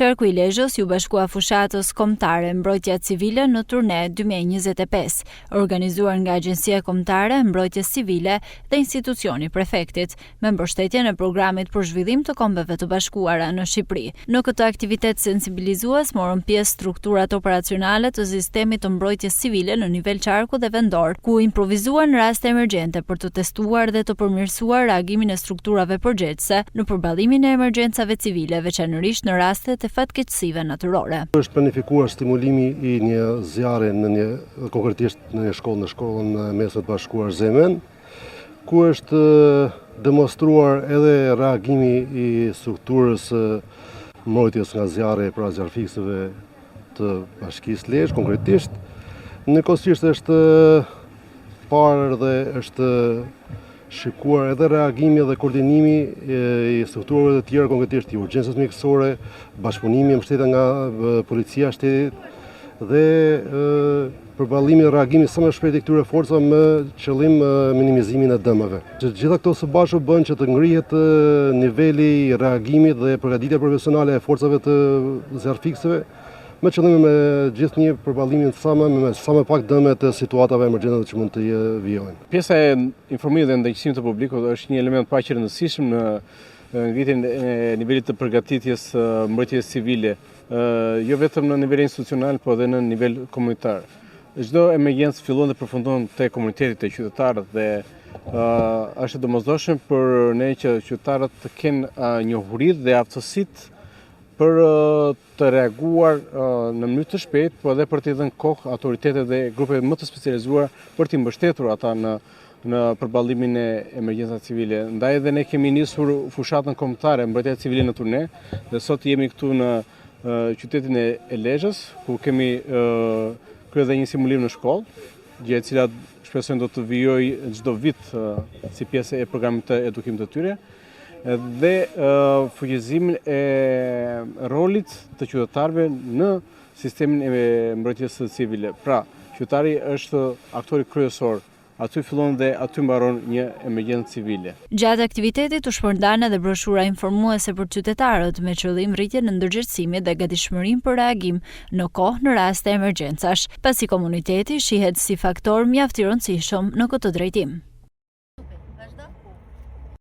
Qarku i Lezhës ju bashkua fushatës kombëtare Mbrojtja Civile në turne 2025, organizuar nga Agjencia Kombëtare Mbrojtjes Civile dhe institucioni prefektit, me mbështetje në programit për zhvillim të kombeve të bashkuara në Shqipëri. Në këtë aktivitet sensibilizues morën pjesë strukturat operacionale të sistemit të mbrojtjes civile në nivel qarku dhe vendor, ku improvizuar në raste emergjente për të testuar dhe të përmirësuar reagimin e strukturave përgjegjëse në përballimin e emergjencave civile, veçanërisht në rastet e fatkeqësive natyrore. Është planifikuar stimulimi i një zjarri konkretisht në një shkollë, në shkollën mesme të bashkuar Zemen, ku është demonstruar edhe reagimi i strukturës mbrojtjes nga zjarri pra zjarrfiksëve të Bashkisë Lezhë konkretisht. Njëkohësisht është parë dhe është shikuar edhe reagimi dhe koordinimi i strukturave të tjera, konkretisht i urgjencës mjekësore, bashkëpunimi mbështetja nga policia e shtetit dhe përballimi dhe reagimi sa më shpejt i këtyre forcave me qëllim minimizimin e dëmeve. Gjitha këto së bashku bën që të ngrihet niveli i reagimit dhe përgatitja profesionale e forcave të zjarrfiksëve, me qëllim me gjithnjë përballlimin sa më pak dëme të situatave emergjente që mund të vijojnë. Pjesa e informimit dhe ndërgjegjësimit të publikut është një element paq i rëndësishëm në ngritjen e nivelit të përgatitjes mbrojtjes civile, jo vetëm në nivel institucional, por edhe në nivel komunitar. Çdo emergjencë fillon dhe përfundon te komuniteti, te qytetarët dhe është domosdoshëm për ne që qytetarët të kenë njohuritë dhe aftësitë për të reaguar në mënyrë të shpejtë, por edhe për t'i dhënë kohë autoritetet dhe grupeve më të specializuar për t'i mbështetur ata në përballimin e emergjencave civile. Ndaj edhe ne kemi nisur fushatën kombëtare Mbrojtja Civile në turne dhe sot jemi këtu në qytetin e Lezhës, ku kemi kryer dhe një simulim në shkollë, gjë e cila shpresojmë do të vijojë çdo vit si pjesë e programit të edukimit të tyre, dhe fuqizimin e rolit të qytetarëve në sistemin e mbrojtjes civile. Pra, qytetari është aktori kryesor. Aty fillon dhe aty mbaron një emergjencë civile. Gjatë aktivitetit u shpërndan edhe broshura informuese për qytetarët me qëllim rritjen e ndërgjegjësimit dhe gatishmërinë për reagim në kohë në raste emergjencash, pasi komuniteti shihet si faktor mjaft i rëndësishëm në këtë drejtim.